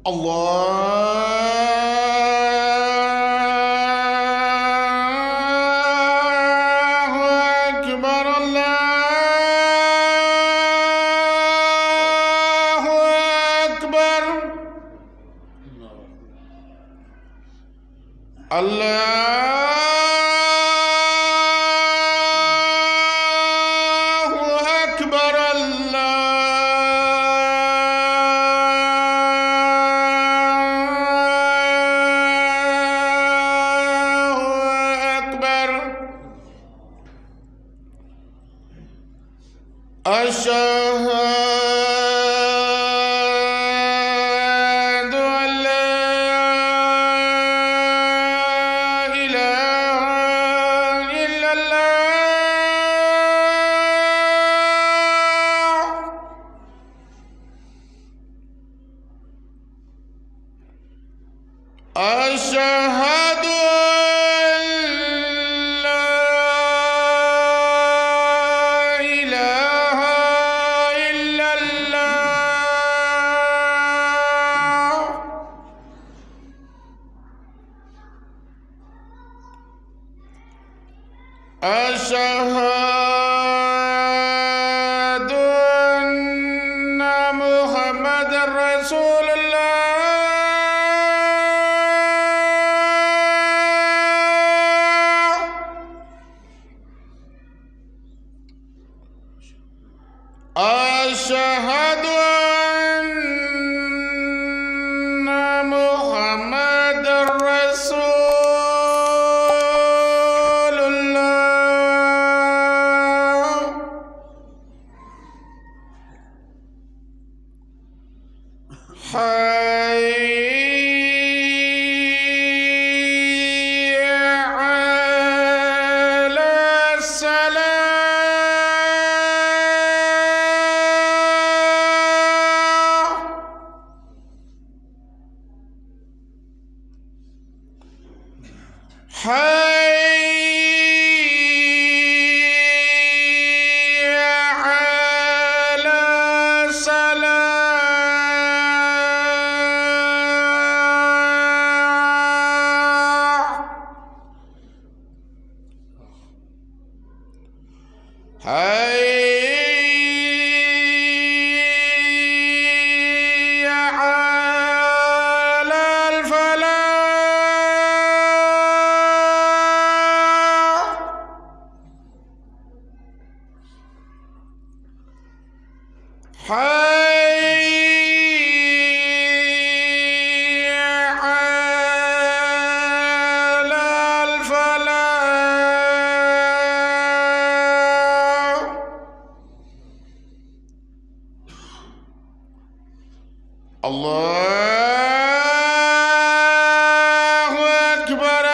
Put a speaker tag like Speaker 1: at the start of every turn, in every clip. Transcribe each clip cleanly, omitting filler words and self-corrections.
Speaker 1: الله أكبر الله أكبر الله أكبر أشهد أن لا إله إلا الله أشهد أن لا إله إلا الله أشهد أن محمدًا رسول الله أشهد أن محمدًا رسول الله حي على الصلاة حي على الصلاة حي على الفلاح حي على الفلاح الله أكبر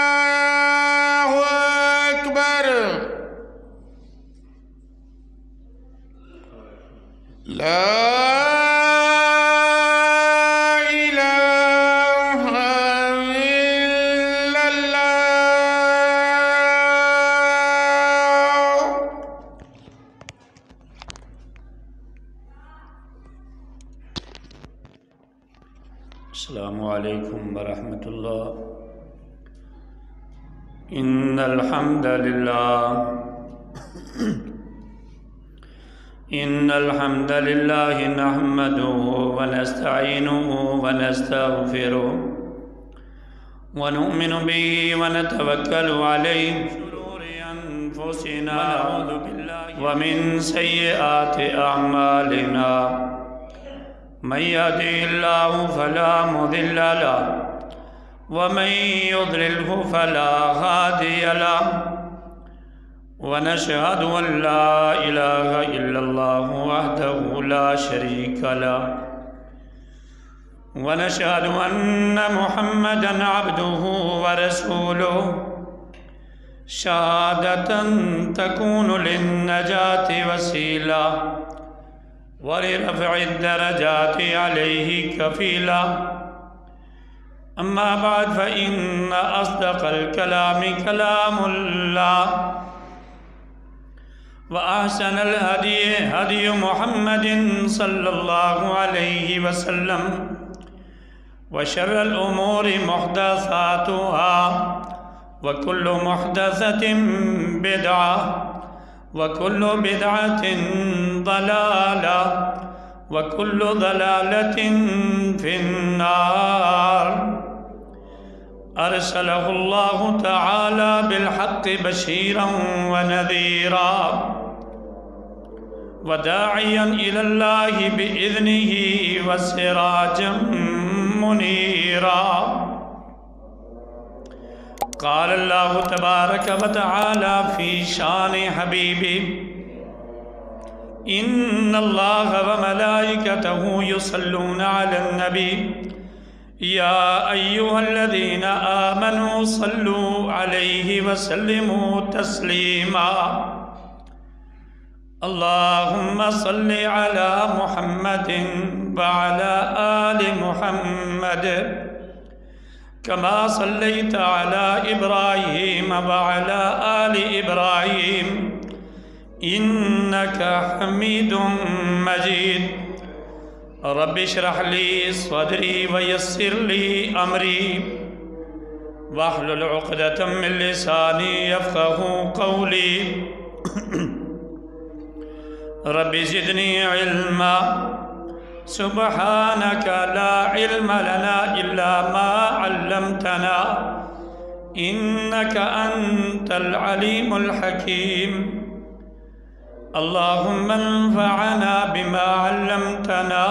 Speaker 1: الله أكبر لا إله إلا الله
Speaker 2: السلام علیکم ورحمۃ اللہ۔ ان الحمد للہ نحمده ونستعینه ونستغفره ونؤمن به ونتوکل علیہ شرور انفسنا ومن سیئات اعمالنا من يهده الله فلا مضل له ومن يضلله فلا هادي له ونشهد أن لا إله إلا الله وحده لا شريك له ونشهد أن محمدًا عبده ورسوله شهادة تكون للنجاة وسيلة ولرفع الدرجات عليه كفيلا أما بعد فإن أصدق الكلام كلام الله وأحسن الهدي هدي محمد صلى الله عليه وسلم وشر الأمور محدثاتها وكل محدثة بدعة وكل بدعة ضلالة وكل ضلالة في النار أرسله الله تعالى بالحق بشيرا ونذيرا وداعيا إلى الله بإذنه وسراجا منيرا. قال الله تبارك وتعالى في شان حبيبه إن الله وملائكته يصلون على النبي يا أيها الذين آمنوا صلوا عليه وسلموا تسليما. اللهم صل على محمد وعلى آل محمد كما صليت على إبراهيم وعلى آل إبراهيم إنك حميد مجيد. رب اشرح لي صدري ويسر لي أمري واحلل عقدة من لساني يفقهوا قولي. رب زدني علما سبحانك لا علم لنا إلا ما علمتنا إنك أنت العليم الحكيم. اللهم انفعنا بما علمتنا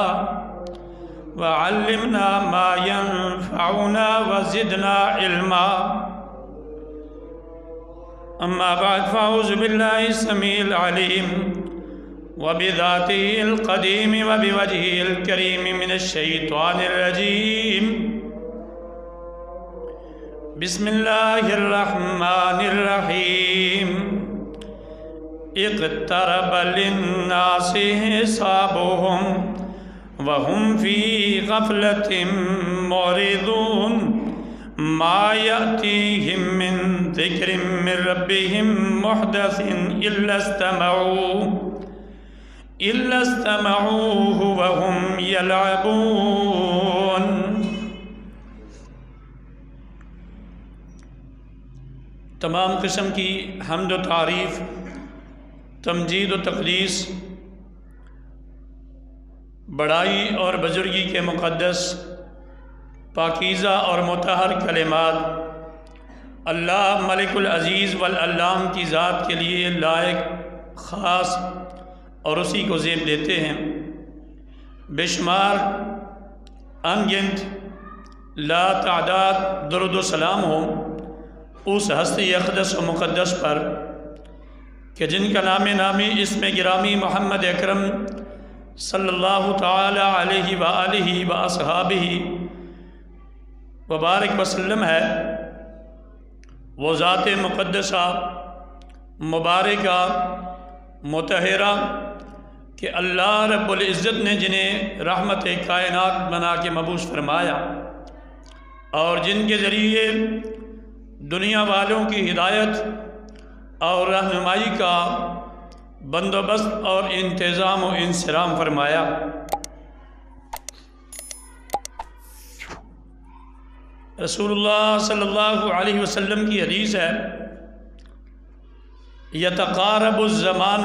Speaker 2: وعلمنا ما ينفعنا وزدنا علما. أما بعد فأعوذ بالله السميع العليم وبذاته القديم وبوجهه الكريم من الشيطان الرجيم. بسم الله الرحمن الرحيم. اقترب للناس حسابهم وهم في غفلة معرضون ما يأتيهم من ذكر من ربهم محدث إلا استمعوه وهم يلعبون. تمام قسم کی حمد و تعریف، تمجید و تقدیس، بڑائی اور بزرگی کے مقدس پاکیزہ اور مطہر کلمات اللہ ملک العزیز والعلام کی ذات کے لیے لائق، خاص اور اسی کو زیب دیتے ہیں. بے شمار انگنت لا تعداد درود و سلام ہو اس ہستی اقدس و مقدس پر کہ جن کا نام نامی اسم گرامی محمد اکرم صلی اللہ تعالی علیہ وآلہ واصحابہ وبارک وسلم ہے. وہ ذات مقدسہ مبارکہ مطہرہ کہ اللہ رب العزت نے جنہیں رحمت کائنات بنا کے مبعوث فرمایا اور جن کے ذریعے دنیا والوں کی ہدایت اور رہنمائی کا بندوبست اور انتظام و انصرام فرمایا. رسول اللہ صلی اللہ علیہ وسلم کی حدیث ہے یتقارب الزمان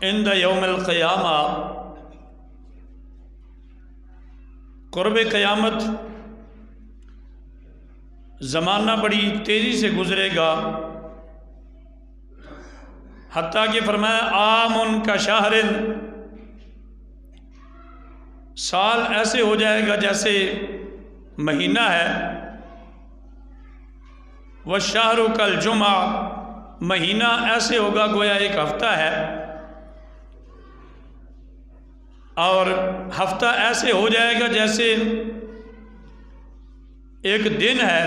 Speaker 2: عند یوم القیامہ. قرب قیامت زمانہ بڑی تیزی سے گزرے گا، حتیٰ کہ فرمایا عام کا شہر، سال ایسے ہو جائے گا جیسے مہینہ ہے. والشہر کالجمعہ، مہینہ ایسے ہوگا گویا ایک ہفتہ ہے، اور ہفتہ ایسے ہو جائے گا جیسے ایک دن ہے.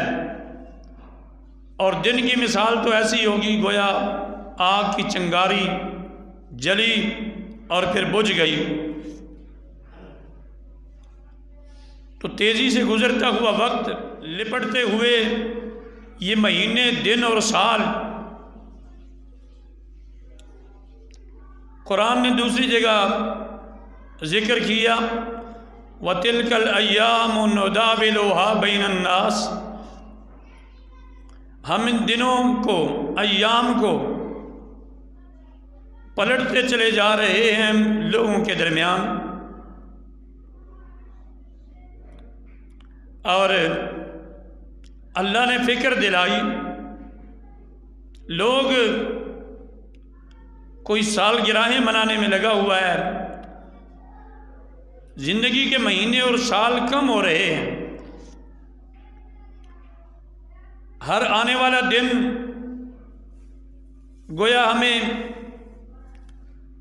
Speaker 2: اور دن کی مثال تو ایسی ہوگی گویا آگ کی چنگاری جلی اور پھر بجھ گئی. تو تیزی سے گزرتا ہوا وقت لپٹتے ہوئے یہ مہینے، دن اور سال قرآن نے دوسری جگہ ذکر کیا وَتِلْكَ الْأَيَّامُ نُدَاوِلُهَا بَيْنَ النَّاسِ، ہم ان دنوں کو، ایام کو پلٹتے چلے جا رہے ہیں لوگوں کے درمیان، اور اللہ نے فکر دلائی لوگ کوئی سالگرہیں منانے میں لگا ہوا ہے، زندگی کے مہینے اور سال کم ہو رہے ہیں، ہر آنے والا دن گویا ہمیں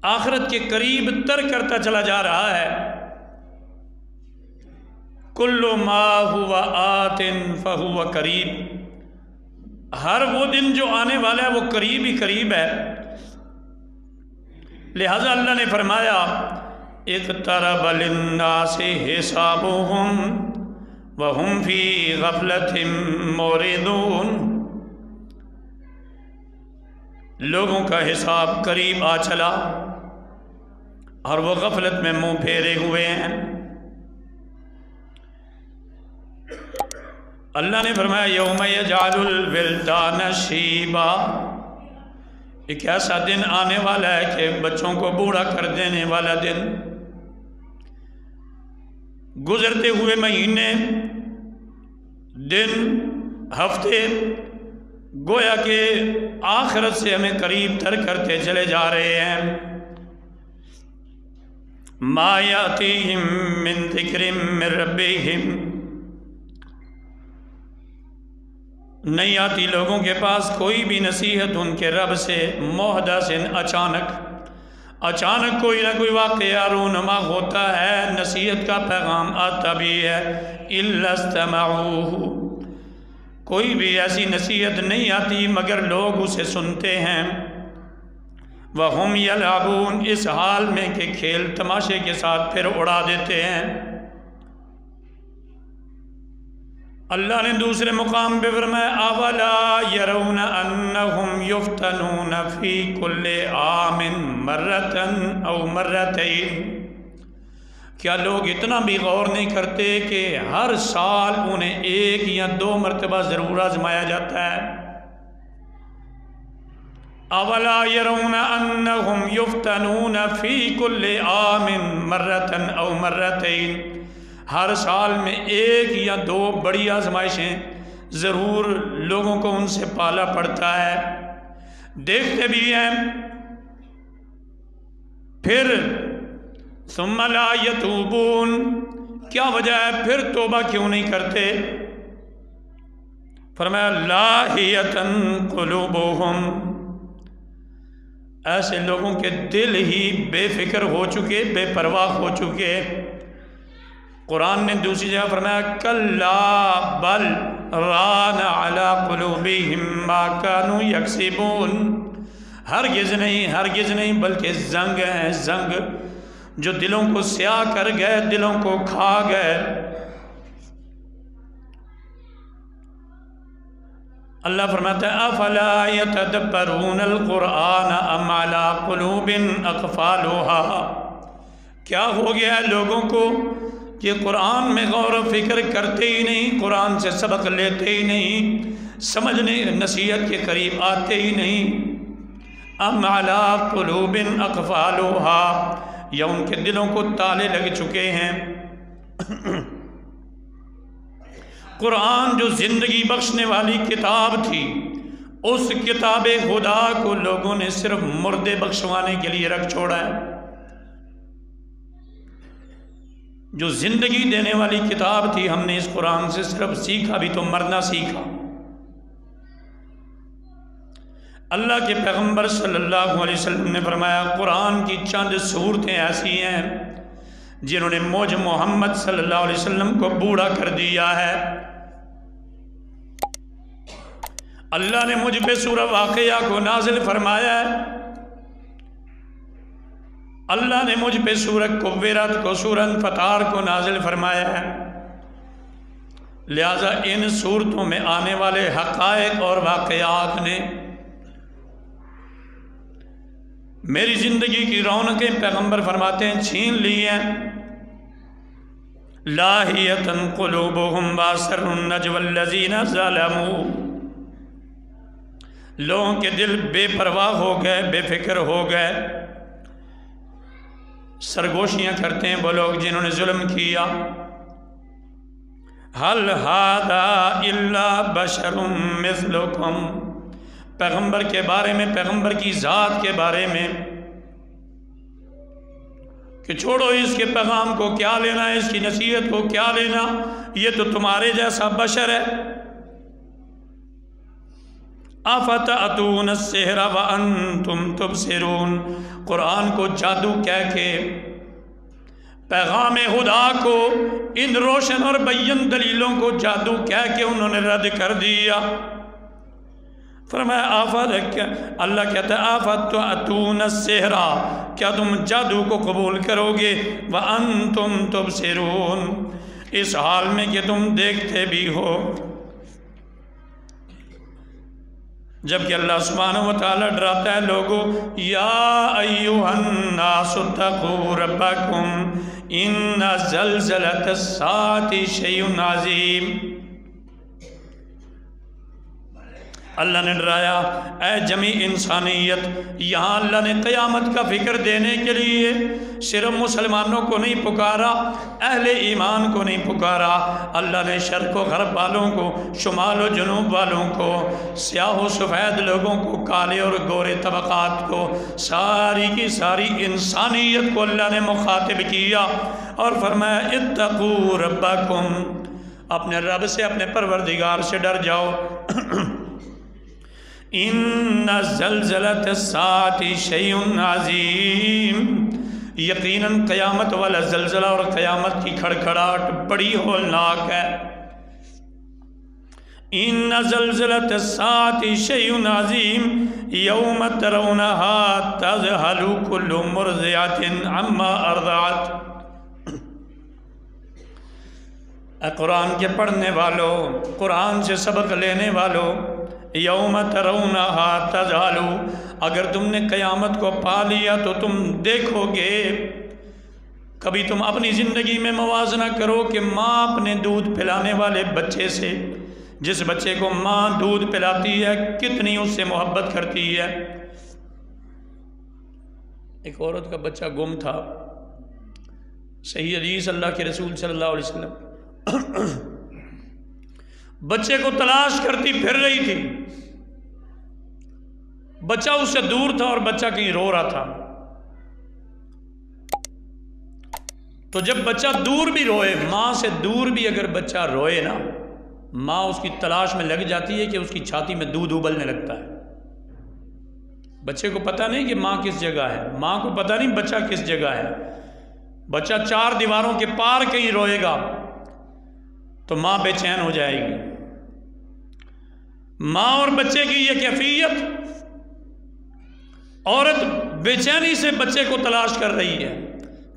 Speaker 2: آخرت کے قریب تر کرتا چلا جا رہا ہے۔ کل ما ہوا آت فہو قریب، ہر وہ دن جو آنے والا ہے وہ قریب ہی قریب ہے۔ لہذا اللہ نے فرمایا اقترب للناس حسابهم وهم فی غفلۃ معرضون، لوگوں کا حساب قریب آ چلا اور وہ غفلت میں منہ پھیرے ہوئے ہیں۔ اللہ نے فرمایا یوم یجعل الولدان شیبا، ایک ایسا دن آنے والا ہے کہ بچوں کو بوڑھا کر دینے والا دن۔ گزرتے ہوئے مہینے، دن، ہفتے گویا کہ آخرت سے ہمیں قریب تر کرتے چلے جا رہے ہیں۔ ما یاتیہم من ذکر من ربہم، نہیں آتی لوگوں کے پاس کوئی بھی نصیحت ان کے رب سے، محدث، اچانک کوئی نہ کوئی واقعہ رونما ہوتا ہے، نصیحت کا پیغام آتا بھی ہے، الا استمعوہ، کوئی بھی ایسی نصیحت نہیں آتی مگر لوگ اسے سنتے ہیں، وَهُمْ يَلْعَبُونَ، اس حال میں کہ کھیل تماشے کے ساتھ پھر اڑا دیتے ہیں۔ اللہ نے دوسرے مقام پہ فرمایا اولا یرون انہم یفتنون فی کل عام مرتن او مرتین، کیا لوگ اتنا بھی غور نہیں کرتے کہ ہر سال انہیں ایک یا دو مرتبہ ضرور آزمایا جاتا ہے؟ اولا یرون انہم یفتنون فی کل عام مرتن او مرتین، ہر سال میں ایک یا دو بڑی آزمائشیں ضرور لوگوں کو ان سے پالا پڑتا ہے، دیکھتے بھی ہیں، پھر ثم لا یتوبون، کیا وجہ ہے پھر توبہ کیوں نہیں کرتے؟ فرمایا لاہیتن قلوبہم، ایسے لوگوں کے دل ہی بے فکر ہو چکے، بے پرواہ ہو چکے۔ قرآن نے دوسری جگہ فرمایا کلا بل ران علی قلوبہم ما کانوا یکسبون، ہرگز نہیں بلکہ زنگ ہیں، زنگ جو دلوں کو سیاہ کر گئے، دلوں کو کھا گئے۔ اللہ فرماتا ہے افلا یتدبرون القرآن ام علی قلوب اقفالها، کیا ہو گیا ہے لوگوں کو کہ قرآن میں غور و فکر کرتے ہی نہیں، قرآن سے سبق لیتے ہی نہیں، سمجھنے نصیحت کے قریب آتے ہی نہیں۔ ام علی قلوب اقفالها، یا ان کے دلوں کو تالے لگ چکے ہیں۔ قرآن جو زندگی بخشنے والی کتاب تھی، اس کتاب خدا کو لوگوں نے صرف مردے بخشوانے کے لیے رکھ چھوڑا ہے۔ جو زندگی دینے والی کتاب تھی، ہم نے اس قرآن سے صرف سیکھا بھی تو مرنا سیکھا۔ اللہ کے پیغمبر صلی اللہ علیہ وسلم نے فرمایا قرآن کی چند صورتیں ایسی ہیں جنہوں نے مجھ محمد صلی اللہ علیہ وسلم کو بوڑھا کر دیا ہے۔ اللہ نے مجھ پہ سورہ واقعہ کو نازل فرمایا ہے، اللہ نے مجھ پہ سورہ کورت کو، سورہ انفطار کو نازل فرمایا ہے، لہذا ان صورتوں میں آنے والے حقائق اور واقعات نے میری زندگی کی رونقیں پیغمبر فرماتے ہیں چھین لی ہیں۔ لاہیتن قلوبہم واسر النجو الذین ظلموا، لوگوں کے دل بے پرواہ ہو گئے، بے فکر ہو گئے، سرگوشیاں کرتے ہیں وہ لوگ جنہوں نے ظلم کیا۔ حل ھذا الا بشر مثلکم، پیغمبر کے بارے میں، پیغمبر کی ذات کے بارے میں کہ چھوڑو اس کے پیغام کو کیا لینا، اس کی نصیحت کو کیا لینا، یہ تو تمہارے جیسا بشر ہے۔ افتأتون السحر وانتم تبصرون، قرآن کو جادو کہہ کے، پیغام خدا کو، ان روشن اور بین دلیلوں کو جادو کہہ کے انہوں نے رد کر دیا۔ فرمایا اللہ کہتا ہے افتأتون السحر، کیا تم جادو کو قبول کرو گے، وانتم تبصرون، اس حال میں کہ تم دیکھتے بھی ہو۔ جبکہ اللہ سبحانہ وتعالی ڈراتا ہے لوگوں، یا ایھا الناس اتقوا ربکم ان زلزلۃ الساعۃ شیء عظیم، اللہ نے ڈرایا اے جمیع انسانیت۔ یہاں اللہ نے قیامت کا فکر دینے کے لیے صرف مسلمانوں کو نہیں پکارا، اہل ایمان کو نہیں پکارا، اللہ نے شرق و غرب والوں کو، شمال و جنوب والوں کو، سیاہ و سفید لوگوں کو، کالے اور گورے طبقات کو، ساری کی ساری انسانیت کو اللہ نے مخاطب کیا اور فرمایا اتقوا ربکم، اپنے رب سے، اپنے پروردگار سے ڈر جاؤ۔ ان زلزلۃ الساعۃ شیء عظیم، یقیناً قیامت والا زلزلہ اور قیامت کی کھڑکھڑاہٹ بڑی ہولناک ہے۔ ان زلزلۃ الساعۃ شیء عظیم یوم ترونها تذہل کل مرضعۃ عما ارضعت۔ اے قرآن کے پڑھنے والوں، قرآن سے سبق لینے والوں، یوم ترونها تذہل، اگر تم نے قیامت کو پا لیا تو تم دیکھو گے۔ کبھی تم اپنی زندگی میں موازنہ کرو کہ ماں اپنے دودھ پلانے والے بچے سے، جس بچے کو ماں دودھ پلاتی ہے، کتنی اس سے محبت کرتی ہے۔ ایک عورت کا بچہ گم تھا، صحیح حدیث اللہ کے رسول صلی اللہ علیہ وسلم بچے کو تلاش کرتی پھر رہی تھی، بچہ اس سے دور تھا اور بچہ کہیں رو رہا تھا۔ تو جب بچہ دور بھی روئے، ماں سے دور بھی اگر بچہ روئے نا، ماں اس کی تلاش میں لگ جاتی ہے کہ اس کی چھاتی میں دودھ ابلنے لگتا ہے۔ بچے کو پتہ نہیں کہ ماں کس جگہ ہے، ماں کو پتہ نہیں بچہ کس جگہ ہے۔ بچہ چار دیواروں کے پار کہیں روئے گا تو ماں بے چین ہو جائے گی۔ ماں اور بچے کی یہ کیفیت، عورت بے چینی سے بچے کو تلاش کر رہی ہے،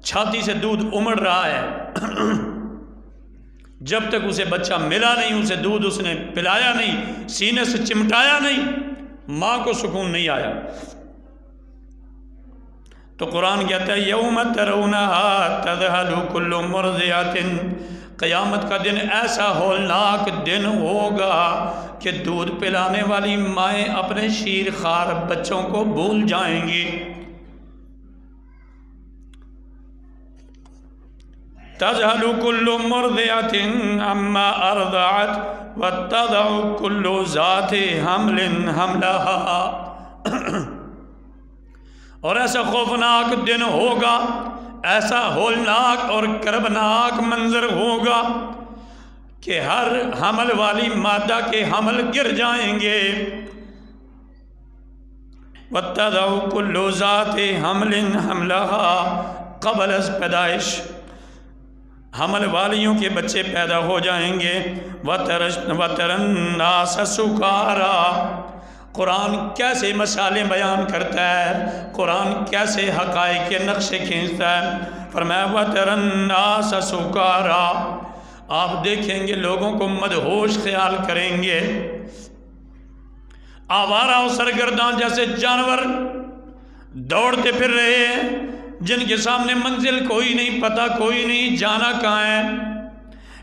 Speaker 2: چھاتی سے دودھ امڑ رہا ہے، جب تک اسے بچہ ملا نہیں، اسے دودھ اس نے پلایا نہیں، سینے سے چمٹایا نہیں، ماں کو سکون نہیں آیا۔ تو قرآن کہتا ہے یوم ترونها تذہل کل مرضعۃ، قیامت کا دن ایسا ہولناک دن ہوگا کہ دودھ پلانے والی مائیں اپنے شیر خوار بچوں کو بھول جائیں گی۔ تذہل کل مرضعۃ عما ارضعت وتضع کل ذات حمل حملها، اور ایسا خوفناک دن ہوگا، ایسا ہولناک اور کربناک منظر ہوگا کہ ہر حمل والی مادہ کے حمل گر جائیں گے۔ وَتَضَعُ كُلُّ ذَاتِ حَمْلٍ حَمْلَهَا، قبل از پیدائش حمل والیوں کے بچے پیدا ہو جائیں گے۔ وَتَرَى النَّاسَ سُكَارَىٰ، قرآن کیسے مسالے بیان کرتا ہے، قرآن کیسے حقائق کے نقشے کھینچتا ہے۔ فرمایا وَتَرَى النَّاسَ سُكَارَىٰ، آپ دیکھیں گے لوگوں کو مدہوش خیال کریں گے، آوارہ و سرگرداں جیسے جانور دوڑتے پھر رہے ہیں، جن کے سامنے منزل کوئی نہیں، پتہ کوئی نہیں، جانا کہاں ہے،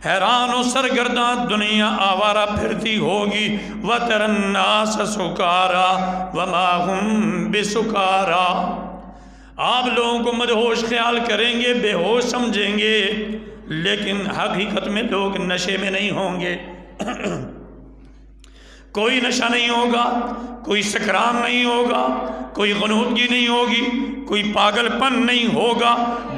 Speaker 2: حیران و سرگرداں دنیا آوارہ پھرتی ہوگی۔ وَتَرَى النَّاسَ سُكَارَىٰ وَمَا هُمْ بِسُكَارَىٰ، آپ لوگوں کو مدہوش خیال کریں گے، بے ہوش سمجھیں گے، لیکن حقیقت میں لوگ نشے میں نہیں ہوں گے۔ کوئی نشہ نہیں ہوگا، کوئی سکران نہیں ہوگا، کوئی غنودگی نہیں ہوگی، کوئی پاگل پن نہیں ہوگا۔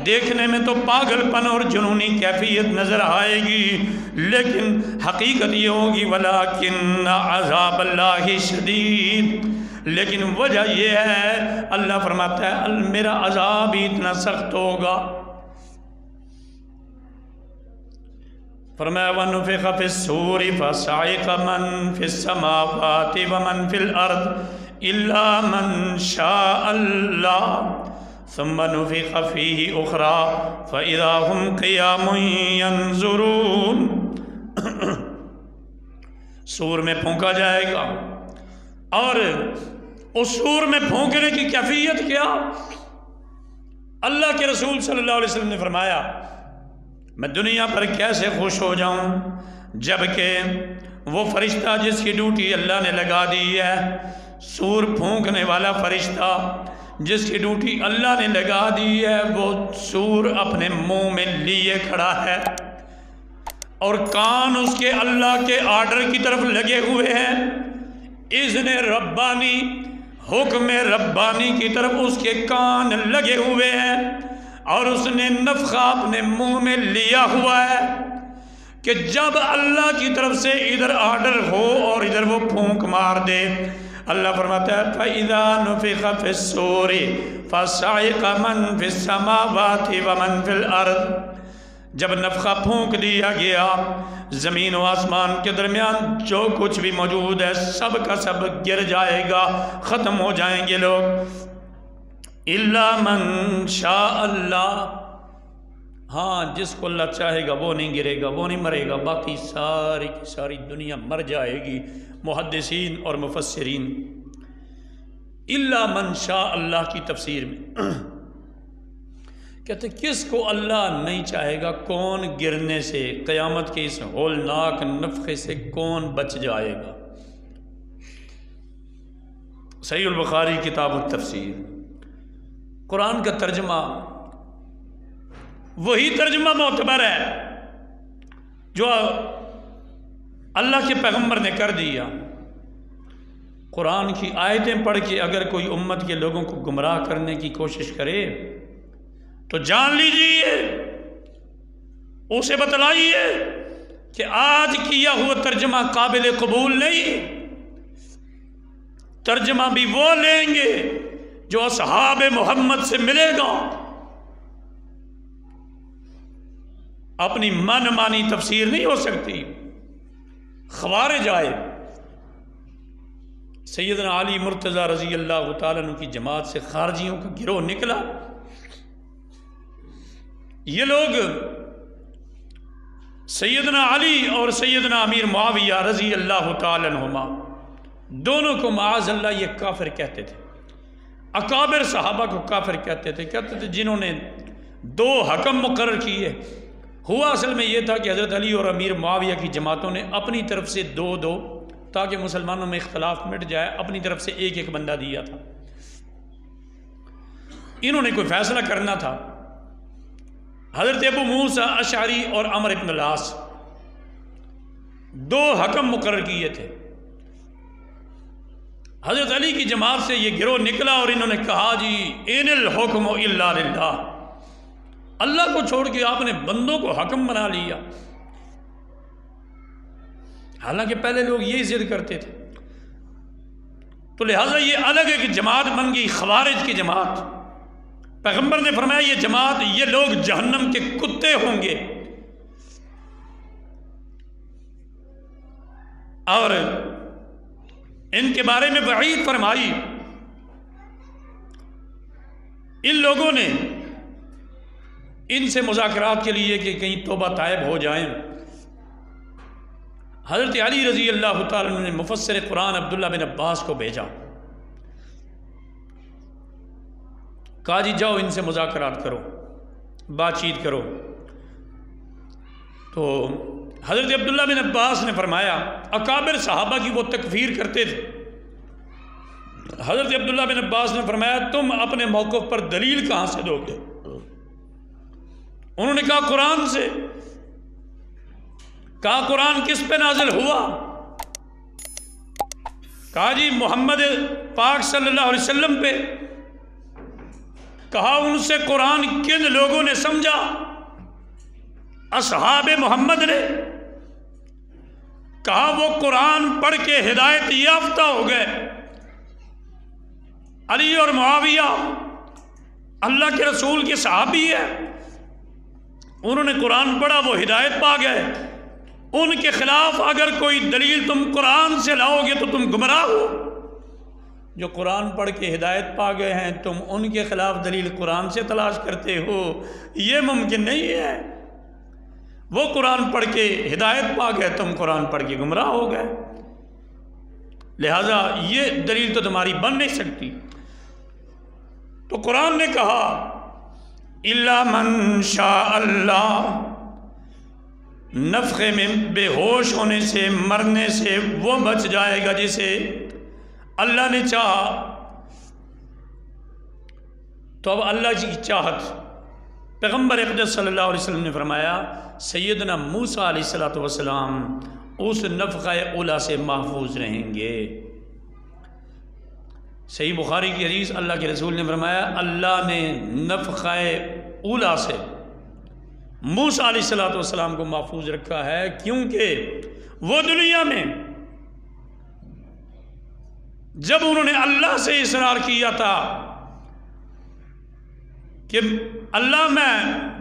Speaker 2: دیکھنے میں تو پاگل پن اور جنونی کیفیت نظر آئے گی، لیکن حقیقت یہ ہوگی وَلَٰكِنَّ عَذَابَ اللَّهِ شَدِيدٌ، لیکن وجہ یہ ہے، اللہ فرماتا ہے میرا عذاب ہی اتنا سخت ہوگا۔ فرمایا وَنُفِخَ فِي الصُّورِ فَصَعِقَ مَن فِي السَّمَاوَاتِ وَمَن فِي الْأَرْضِ إِلَّا مَن شَاءَ اللَّهُ ثُمَّ نُفِخَ فِيهِ أُخْرَىٰ فَإِذَا هُمْ قِيَامٌ يَنظُرُونَ، سور میں پھونکا جائے گا، اور اس سور میں پھونکنے کی کیفیت کیا؟ اللہ کے رسول صلی اللہ علیہ وسلم نے فرمایا میں دنیا پر کیسے خوش ہو جاؤں جبکہ وہ فرشتہ جس کی ڈیوٹی اللہ نے لگا دی ہے، سور پھونکنے والا فرشتہ جس کی ڈیوٹی اللہ نے لگا دی ہے، وہ سور اپنے منہ میں لیے کھڑا ہے اور کان اس کے اللہ کے آرڈر کی طرف لگے ہوئے ہیں، اذن ربانی، حکم ربانی کی طرف اس کے کان لگے ہوئے ہیں، اور اس نے نفخہ اپنے منہ میں لیا ہوا ہے کہ جب اللہ کی طرف سے ادھر آرڈر ہو اور ادھر وہ پھونک مار دے۔ اللہ فرماتا ہے فَإِذَا نُفِخَ فِي الصُّورِ فَصَعِقَ مَن فِي السَّمَاوَاتِ وَمَن فِي الْأَرْضِ، جب نفخہ پھونک دیا گیا، زمین و آسمان کے درمیان جو کچھ بھی موجود ہے سب کا سب گر جائے گا، ختم ہو جائیں گے لوگ۔ إِلَّا مَن شَاءَ اللَّهُ، ہاں جس کو اللہ چاہے گا وہ نہیں گرے گا، وہ نہیں مرے گا، باقی ساری کی ساری دنیا مر جائے گی۔ محدثین اور مفسرین الا من شاء اللہ کی تفسیر میں کہتے کس کو اللہ نہیں چاہے گا، کون گرنے سے، قیامت کے اس ہولناک نفخے سے کون بچ جائے گا۔ صحیح البخاری کتاب التفسیر، قرآن کا ترجمہ وہی ترجمہ معتبر ہے جو اللہ کے پیغمبر نے کر دیا۔ قرآن کی آیتیں پڑھ کے اگر کوئی امت کے لوگوں کو گمراہ کرنے کی کوشش کرے تو جان لیجئے، اسے بتلائیے کہ آج کیا ہوا ترجمہ قابل قبول نہیں، ترجمہ بھی وہ لیں گے جو اصحاب محمد سے ملے گا، اپنی من مانی تفسیر نہیں ہو سکتی۔ خوارج آئے، سیدنا علی مرتضی رضی اللہ تعالیٰ عنہ کی جماعت سے خارجیوں کا گروہ نکلا۔ یہ لوگ سیدنا علی اور سیدنا امیر معاویہ رضی اللہ تعالیٰ عنہما دونوں کو معاذ اللہ یہ کافر کہتے تھے، اکابر صحابہ کو کافر کہتے تھے جنہوں نے دو حکم مقرر کیے۔ ہوا اصل میں یہ تھا کہ حضرت علی اور امیر معاویہ کی جماعتوں نے اپنی طرف سے دو تاکہ مسلمانوں میں اختلاف مٹ جائے، اپنی طرف سے ایک ایک بندہ دیا تھا۔ انہوں نے کوئی فیصلہ کرنا تھا۔ حضرت ابو موسیٰ اشعری اور عمرو بن العاص دو حکم مقرر کیے تھے۔ حضرت علی کی جماعت سے یہ گروہ نکلا اور انہوں نے کہا جی ان الحکم الا للہ، اللہ کو چھوڑ کے آپ نے بندوں کو حکم بنا لیا۔ حالانکہ پہلے لوگ یہی ضد کرتے تھے، تو لہٰذا یہ الگ ایک جماعت بن گئی، خوارج کی جماعت۔ پیغمبر نے فرمایا یہ جماعت، یہ لوگ جہنم کے کتے ہوں گے، اور ان کے بارے میں وعید فرمائی۔ ان لوگوں نے ان سے مذاکرات کے لیے کہ کہیں توبہ طائب ہو جائیں، حضرت علی رضی اللہ تعالیٰ عنہ نے مفسر قرآن عبداللہ بن عباس کو بھیجا۔ کہا جی جاؤ ان سے مذاکرات کرو، بات چیت کرو۔ تو حضرت عبداللہ بن عباس نے فرمایا، اکابر صحابہ کی وہ تکفیر کرتے تھے، حضرت عبداللہ بن عباس نے فرمایا تم اپنے موقف پر دلیل کہاں سے دو گے؟ انہوں نے کہا قرآن سے۔ کہا قرآن کس پہ نازل ہوا؟ کہا جی محمد پاک صلی اللہ علیہ وسلم پہ۔ کہا ان سے قرآن کن لوگوں نے سمجھا؟ اصحاب محمد نے۔ کہا وہ قرآن پڑھ کے ہدایت یافتہ ہو گئے۔ علی اور معاویہ اللہ کے رسول کے صحابی ہے، انہوں نے قرآن پڑھا، وہ ہدایت پا گئے۔ ان کے خلاف اگر کوئی دلیل تم قرآن سے لاؤ گے تو تم گمراہ ہو۔ جو قرآن پڑھ کے ہدایت پا گئے ہیں، تم ان کے خلاف دلیل قرآن سے تلاش کرتے ہو، یہ ممکن نہیں ہے۔ وہ قرآن پڑھ کے ہدایت پا گئے، تم قرآن پڑھ کے گمراہ ہو گئے، لہذا یہ دلیل تو تمہاری بن نہیں سکتی۔ تو قرآن نے کہا الا من شاء اللہ، نفخے میں بے ہوش ہونے سے، مرنے سے وہ بچ جائے گا جسے اللہ نے چاہا۔ تو اب اللہ کی چاہت، پیغمبر اقدس صلی اللہ علیہ وسلم نے فرمایا سیدنا موسیٰ علیہ السلام اس نفخہ اولیٰ سے محفوظ رہیں گے۔ صحیح بخاری کی حدیث، اللہ کے رسول نے فرمایا اللہ نے نفخہ اولیٰ سے موسیٰ علیہ السلام کو محفوظ رکھا ہے، کیونکہ وہ دنیا میں جب انہوں نے اللہ سے اصرار کیا تھا کہ اللہ میں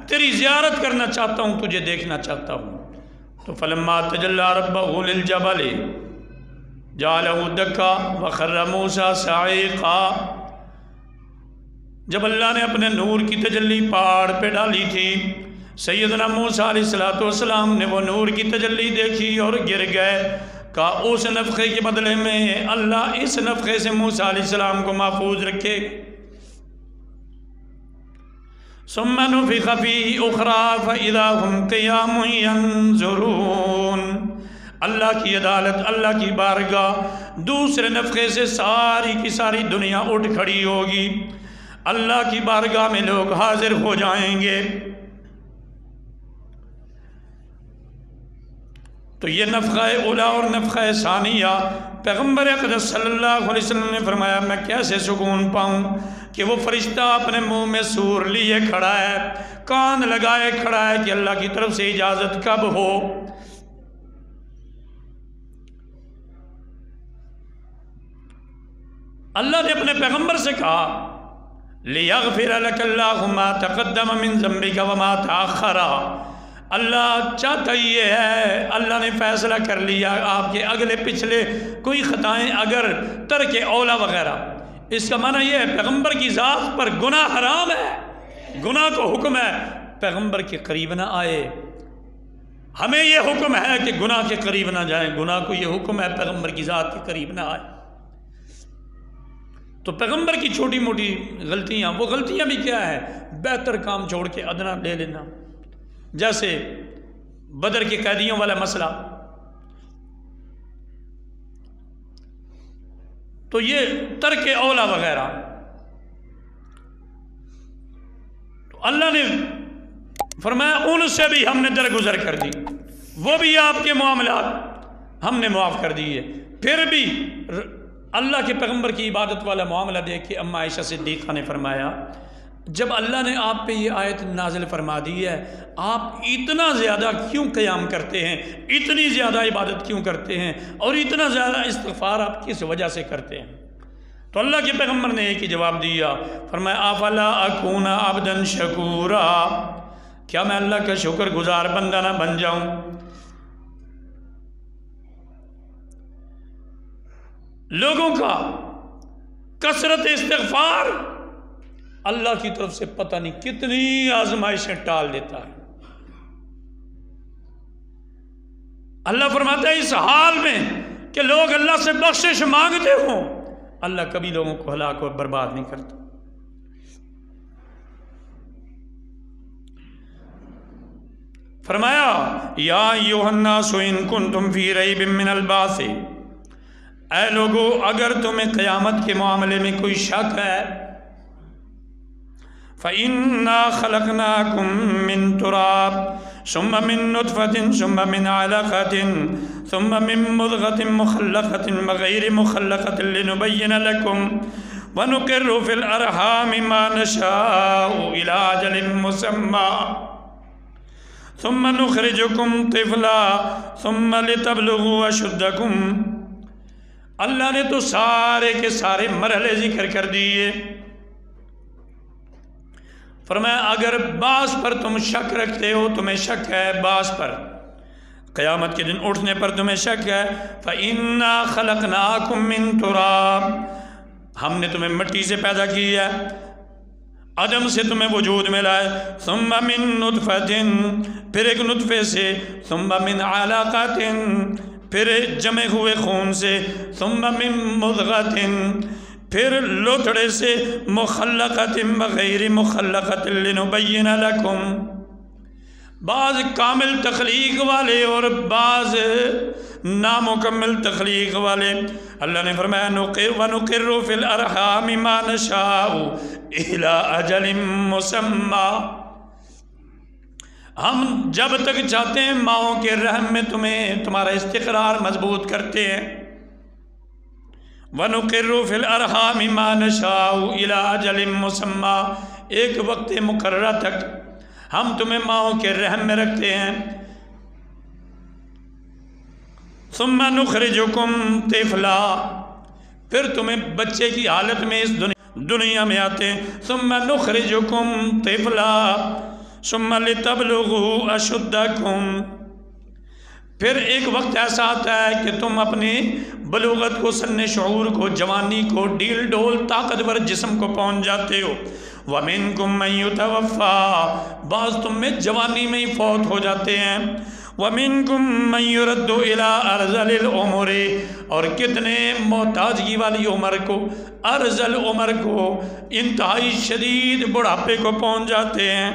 Speaker 2: تیری زیارت کرنا چاہتا ہوں، تجھے دیکھنا چاہتا ہوں، تو فلما تجلی ربہ للجبل جعلہ دکا وخر موسیٰ صعیقا، جب اللہ نے اپنے نور کی تجلی پہاڑ پہ ڈالی تھی، سیدنا موسیٰ علیہ السلام نے وہ نور کی تجلی دیکھی اور گر گئے۔ کہا اس نفخے کے بدلے میں اللہ اس نفخے سے موسیٰ علیہ السلام کو محفوظ رکھے۔ ثم نفخ فیہ اخری فاذا ھم قیام ینظرون، اللہ کی عدالت، اللہ کی بارگاہ، دوسرے نفخے سے ساری کی ساری دنیا اٹھ کھڑی ہوگی، اللہ کی بارگاہ میں لوگ حاضر ہو جائیں گے۔ تو یہ نفخہ اولیٰ اور نفخہ ثانیہ، پیغمبر اقدس صلی اللہ علیہ وسلم نے فرمایا میں کیسے سکون پاؤں کہ وہ فرشتہ اپنے منہ میں سور لیے کھڑا ہے، کان لگائے کھڑا ہے کہ اللہ کی طرف سے اجازت کب ہو۔ اللہ نے اپنے پیغمبر سے کہا لِيَغْفِرَ لَكَ اللَّهُ مَا تَقَدَّمَ مِن ذَنبِكَ وَمَا تَأَخَّرَ، اللہ چاہتا یہ ہے، اللہ نے فیصلہ کر لیا آپ کے اگلے پچھلے کوئی خطائیں اگر ترک اولیٰ وغیرہ، اس کا معنی یہ ہے پیغمبر کی ذات پر گناہ حرام ہے، گناہ کو حکم ہے پیغمبر کے قریب نہ آئے۔ ہمیں یہ حکم ہے کہ گناہ کے قریب نہ جائیں، گناہ کو یہ حکم ہے پیغمبر کی ذات کے قریب نہ آئے۔ تو پیغمبر کی چھوٹی موٹی غلطیاں، وہ غلطیاں بھی کیا ہے؟ بہتر کام چھوڑ کے ادنا لے لینا، جیسے بدر کے قیدیوں والا مسئلہ۔ تو یہ ترک اولیٰ وغیرہ، تو اللہ نے فرمایا ان سے بھی ہم نے درگزر کر دی، وہ بھی آپ کے معاملات ہم نے معاف کر دیے۔ پھر بھی اللہ کے پیغمبر کی عبادت والا معاملہ دیکھ کے اماں عائشہ صدیقہ نے فرمایا جب اللہ نے آپ پہ یہ آیت نازل فرما دی ہے، آپ اتنا زیادہ کیوں قیام کرتے ہیں، اتنی زیادہ عبادت کیوں کرتے ہیں، اور اتنا زیادہ استغفار آپ کس وجہ سے کرتے ہیں؟ تو اللہ کے پیغمبر نے ایک ہی جواب دیا، فرمایا افلا اکون عبدا شکورا، کیا میں اللہ کا شکر گزار بندہ نہ بن جاؤں؟ لوگوں کا کثرت استغفار اللہ کی طرف سے پتہ نہیں کتنی آزمائشیں ٹال دیتا ہے۔ اللہ فرماتا ہے اس حال میں کہ لوگ اللہ سے بخشش مانگتے ہوں، اللہ کبھی لوگوں کو ہلاک اور برباد نہیں کرتا۔ فرمایا یا ایھا الناس ان کنتم فی ریب من البعث، اے لوگو اگر تمہیں قیامت کے معاملے میں کوئی شک ہے، فَإِنَّا خَلَقْنَاكُم مِّن تُرَابٍ ثُمَّ مِن نُّطْفَةٍ ثُمَّ مِنْ عَلَقَةٍ ثُمَّ مِن مُّضْغَةٍ مُّخَلَّقَةٍ وَغَيْرِ مُخَلَّقَةٍ لِّنُبَيِّنَ لَكُمْ وَنُقِرُّ فِي الْأَرْحَامِ مَا نَشَاءُ إِلَىٰ أَجَلٍ مُّسَمًّى ثُمَّ نُخْرِجُكُمْ طِفْلًا ثُمَّ لِتَبْلُغُوا أَشُدَّكُمْ۔ اللہ نے تو سارے کے سارے مرحلے ذکر کر دیے۔ فرمایا اگر بعض پر تم شک رکھتے ہو، تمہیں شک ہے بعض پر، قیامت کے دن اٹھنے پر تمہیں شک ہے، فَإِنَّا خَلَقْنَاكُم مِّن تُرَابٍ، ہم نے تمہیں مٹی سے پیدا کیا ہے، عدم سے تمہیں وجود میں لائے، ثم من نطفة، پھر ایک نطفے سے، ثم من علاقة، پھر جمع ہوئے خون سے، ثم من مضغة، پھر لوتھڑے سے، مخلقۃ بغیر مخلقۃ لنبین لکم، بعض کامل تخلیق والے اور بعض نامکمل تخلیق والے۔ اللہ نے فرمایا وَنُقِرُّ فِي الْأَرْحَامِ مَا نَشَاءُ إِلَىٰ أَجَلٍ مُّسَمًّى، ہم جب تک چاہتے ہیں ماؤں کے رحم میں تمہارا استقرار مضبوط کرتے ہیں۔ وَنُقِرُّ فِي الْأَرْحَامِ مَا نَشَاءُ إِلَىٰ أَجَلٍ مُّسَمًّى، ایک وقت مقررہ تک ہم تمہیں ماؤں کے رحم میں رکھتے ہیں۔ ثُمَّ نُخْرِجُكُمْ طِفْلًا، پھر تمہیں بچے کی حالت میں اس دنیا میں آتے ہیں۔ ثُمَّ نُخْرِجُكُمْ طِفْلًا ثُمَّ لِتَبْلُغُوا أَشُدَّكُمْ، پھر ایک وقت ایسا آتا ہے کہ تم اپنی بلوغت کو، سن شعور کو، جوانی کو، ڈیل ڈول طاقتور جسم کو پہنچ جاتے ہو۔ وَمِنْكُمْ مَنْ يُتَوَفَّى، بعض تم میں جوانی میں ہی فوت ہو جاتے ہیں۔ وَمِنْكُمْ مَنْ يُرَدُّ إِلَىٰ أَرْذَلِ الْعُمُرِ، اور کتنے محتاجگی والی عمر کو، ارذل عمر کو، انتہائی شدید بڑھاپے کو پہنچ جاتے ہیں۔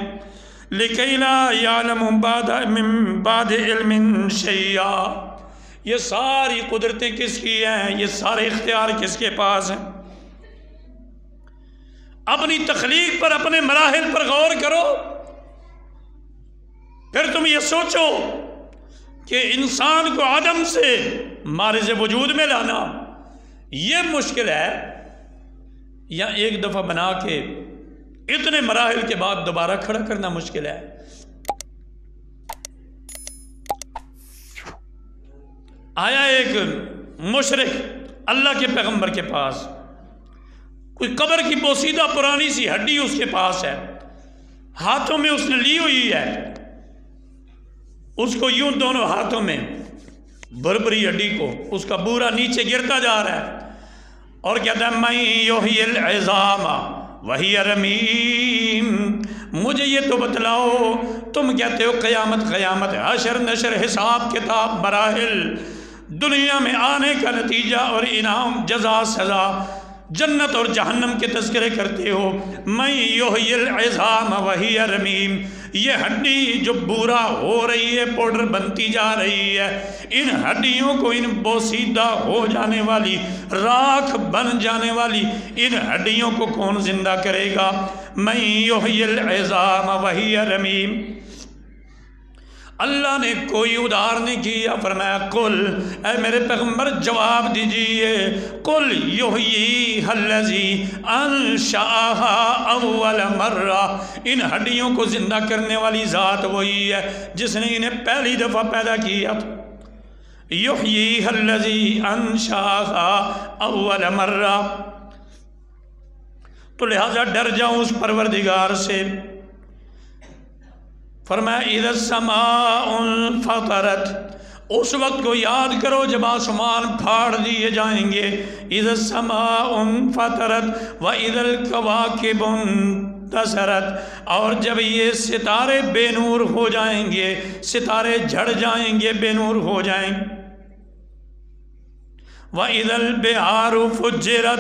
Speaker 2: لِكَيْ لَا يَعْلَمُ بَعْدَ عِلْمٍ شَيْئًا، یہ ساری قدرتیں کس کی ہیں، یہ سارے اختیار کس کے پاس ہیں؟ اپنی تخلیق پر، اپنے مراحل پر غور کرو، پھر تم یہ سوچو کہ انسان کو عدم سے مارز وجود میں لانا یہ مشکل ہے، یا ایک دفعہ بنا کے اتنے مراحل کے بعد دوبارہ کھڑا کرنا مشکل ہے۔ آیا ایک مشرک اللہ کے پیغمبر کے پاس، کوئی قبر کی بوسیدہ پرانی سی ہڈی اس کے پاس ہے، ہاتھوں میں اس نے لی ہوئی ہے، اس کو یوں دونوں ہاتھوں میں بربری ہڈی کو، اس کا بورا نیچے گرتا جا رہا ہے، اور کہتا ہے میں یحیی العظام وہی رمیم، مجھے یہ تو بتلاؤ، تم کہتے ہو قیامت قیامت، حشر نشر، حساب کتاب، مراحل، دنیا میں آنے کا نتیجہ اور انعام، جزا سزا، جنت اور جہنم کے تذکرے کرتے ہو، میں یحیی العظام وہی رمیم، یہ ہڈی جو بورا ہو رہی ہے، پاؤڈر بنتی جا رہی ہے، ان ہڈیوں کو، ان بوسیدہ ہو جانے والی، راکھ بن جانے والی ان ہڈیوں کو کون زندہ کرے گا؟ میں یحیی العظام وہی رمیم۔ اللہ نے کوئی ادھار نہیں کیا، فرمایا قل، اے میرے پیغمبر جواب دیجئے، قل یحییھا الذی انشأھا اول مرہ، ان ہڈیوں کو زندہ کرنے والی ذات وہی ہے جس نے انہیں پہلی دفعہ پیدا کیا تھا۔ یحییھا الذی انشأھا اول مرہ، تو لہذا ڈر جاؤں اس پروردگار سے۔ فرمایا اذا السماء انفطرت، اس وقت کو یاد کرو جب آسمان پھاڑ دیے جائیں گے، اذا السماء انفطرت واذا الکواکب انتثرت، اور جب یہ ستارے بے نور ہو جائیں گے، ستارے جھڑ جائیں گے، بے نور ہو جائیں گے، واذا البحار فجرت،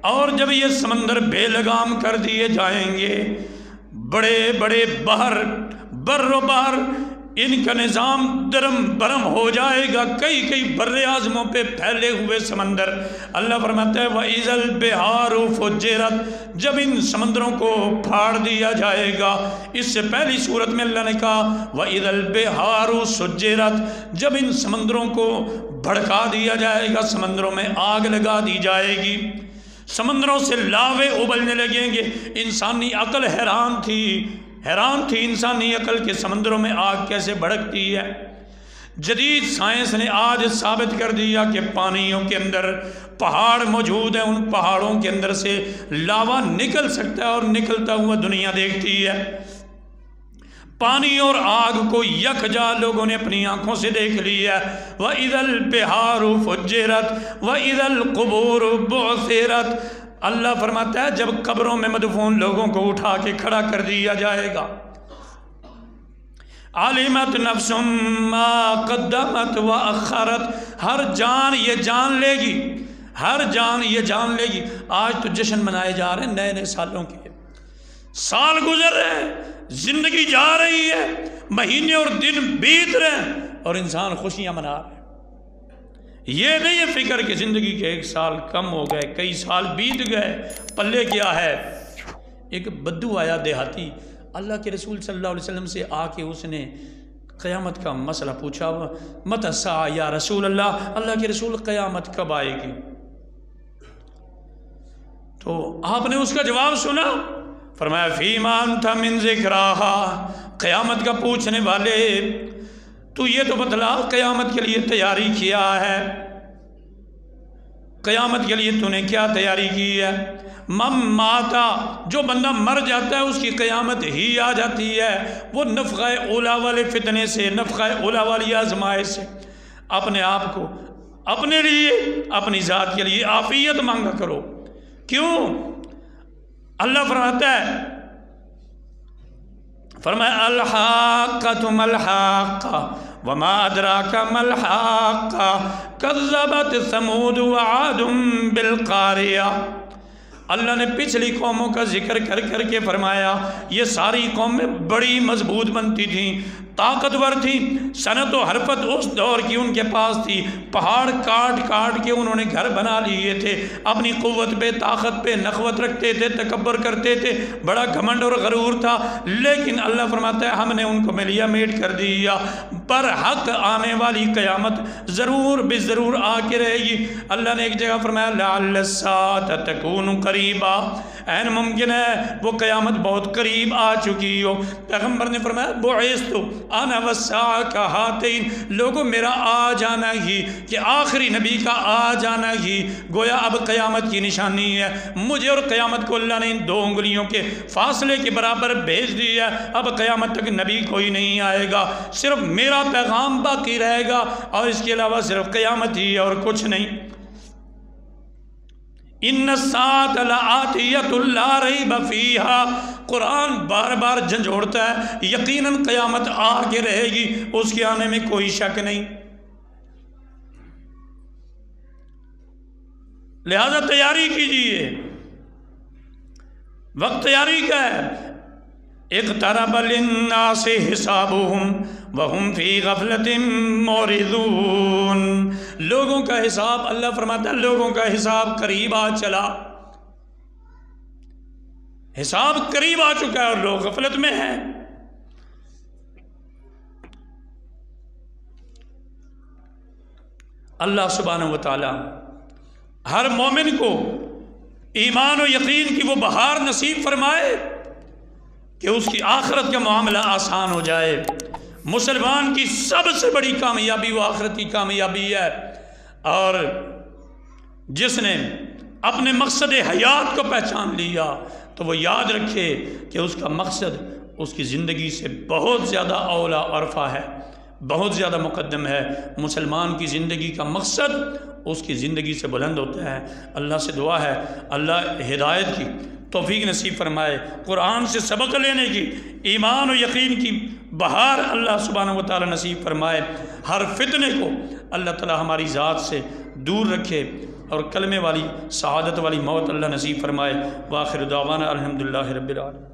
Speaker 2: اور جب یہ سمندر بے لگام کر دیے جائیں گے، بڑے بڑے بحر، بر و بحر ان کا نظام درم برم ہو جائے گا، کئی کئی بر اعظموں پہ پھیلے ہوئے سمندر۔ اللہ فرماتا ہے وَإِذَا الْبِحَارُ فُجِّرَتْ، جب ان سمندروں کو پھاڑ دیا جائے گا۔ اس سے پہلی صورت میں اللہ نے کہا وَإِذَا الْبِحَارُ سُجِّرَتْ، جب ان سمندروں کو بھڑکا دیا جائے گا، سمندروں میں آگ لگا دی جائے گی، سمندروں سے لاوے ابلنے لگیں گے۔ انسانی عقل حیران تھی انسانی عقل کے سمندروں میں آگ کیسے بھڑکتی ہے۔ جدید سائنس نے آج ثابت کر دیا کہ پانیوں کے اندر پہاڑ موجود ہیں، ان پہاڑوں کے اندر سے لاوا نکل سکتا ہے اور نکلتا ہوا دنیا دیکھتی ہے۔ پانی اور آگ کو یکجا لوگوں نے اپنی آنکھوں سے دیکھ لیا ہے۔ وَإِذَا الْبِحَارُ فُجِّرَتْ وَإِذَا الْقُبُورُ بُعْثِرَتْ، اللہ فرماتا ہے جب قبروں میں مدفون لوگوں کو اٹھا کے کھڑا کر دیا جائے گا، عَلِمَتْ نَفْسٌ مَا قَدَّمَتْ وَأَخَّرَتْ، ہر جان یہ جان لے گی، ہر جان یہ جان لے گی۔ آج تو جشن منائے جا رہے ہیں نئے نئے سالوں کے، سال گزر رہے ہیں، زندگی جا رہی ہے، مہینے اور دن بیت رہے ہیں اور انسان خوشیاں منا رہے ہیں۔ یہ نہیں ہے فکر کہ زندگی کے 1 سال کم ہو گئے، کئی سال بیت گئے، پلے کیا ہے۔ ایک بدو آیا دیہاتی، اللہ کے رسول صلی اللہ علیہ وسلم سے آ کے اس نے قیامت کا مسئلہ پوچھا، متی الساعہ یا رسول اللہ کے رسول قیامت کب آئے گی؟ تو آپ نے اس کا جواب سنا، فرمایا فیما انت من ذکراہا، قیامت کا پوچھنے والے تو یہ تو بتلا قیامت کے لیے تیاری کیا ہے، قیامت کے لیے تو نے کیا تیاری کی ہے؟ من ماتا، جو بندہ مر جاتا ہے اس کی قیامت ہی آ جاتی ہے۔ وہ نفخہ اولا والے فتنے سے، نفخہ اولا والی آزمائش سے اپنے آپ کو، اپنے لیے، اپنی ذات کے لیے عافیت مانگا کرو۔ کیوں؟ اللہ فرماتا ہے، فرمایا الحاقۃ ملحاقہ وما ادراک ملحاقہ کذبت ثمود وعاد بالقاریہ۔ اللہ نے پچھلی قوموں کا ذکر کر کر کے فرمایا یہ ساری قومیں بڑی مضبوط بنتی تھیں، طاقتور تھیں، صنعت و حرفت اس دور کی ان کے پاس تھی، پہاڑ کاٹ کاٹ کے انہوں نے گھر بنا لیے تھے، اپنی قوت پہ طاقت پہ نخوت رکھتے تھے، تکبر کرتے تھے، بڑا گھمنڈ اور غرور تھا، لیکن اللہ فرماتا ہے ہم نے ان کو ملیا میٹ کر دیا۔ پر حق آنے والی قیامت ضرور بے ضرور آ کے رہے گی۔ اللہ نے ایک جگہ فرمایا لعل الساعۃ تکون قریبا، این ممکن ہے وہ قیامت بہت قریب آ چکی ہو۔ پیغمبر نے فرمایا بعثت انا والساعۃ کہاتین، لوگوں میرا آ جانا ہی، کہ آخری نبی کا آ جانا ہی گویا اب قیامت کی نشانی ہے۔ مجھے اور قیامت کو اللہ نے ان 2 انگلیوں کے فاصلے کے برابر بھیج دیا، اب قیامت تک نبی کوئی نہیں آئے گا، صرف میرا پیغام باقی رہے گا اور اس کے علاوہ صرف قیامت ہی اور کچھ نہیں۔ ان الساعۃ لآتیۃ لا ریب فیہا، قرآن بار بار جھنجھوڑتا ہے یقیناً قیامت آ کے رہے گی، اس کے آنے میں کوئی شک نہیں، لہذا تیاری کیجئے، وقت تیاری کا ہے۔ اقترب للناس حسابهم وهم فی غفلۃ معرضون، لوگوں کا حساب، اللہ فرماتا ہے لوگوں کا حساب قریب آ چلا، حساب قریب آ چکا ہے اور لوگ غفلت میں ہیں۔ اللہ سبحانہ و تعالی ہر مومن کو ایمان و یقین کی وہ بہار نصیب فرمائے کہ اس کی آخرت کا معاملہ آسان ہو جائے۔ مسلمان کی سب سے بڑی کامیابی وہ آخرت کی کامیابی ہے، اور جس نے اپنے مقصد حیات کو پہچان لیا تو وہ یاد رکھے کہ اس کا مقصد اس کی زندگی سے بہت زیادہ اولا عرفہ ہے، بہت زیادہ مقدم ہے۔ مسلمان کی زندگی کا مقصد اس کی زندگی سے بلند ہوتا ہے۔ اللہ سے دعا ہے اللہ ہدایت کی توفیق نصیب فرمائے، قرآن سے سبق لینے کی، ایمان و یقین کی بہار اللہ سبحانہ و تعالی نصیب فرمائے، ہر فتنے کو اللہ تعالی ہماری ذات سے دور رکھے اور کلمے والی سعادت والی موت اللہ نصیب فرمائے۔ وآخر دعوانا الحمدللہ رب العالمین۔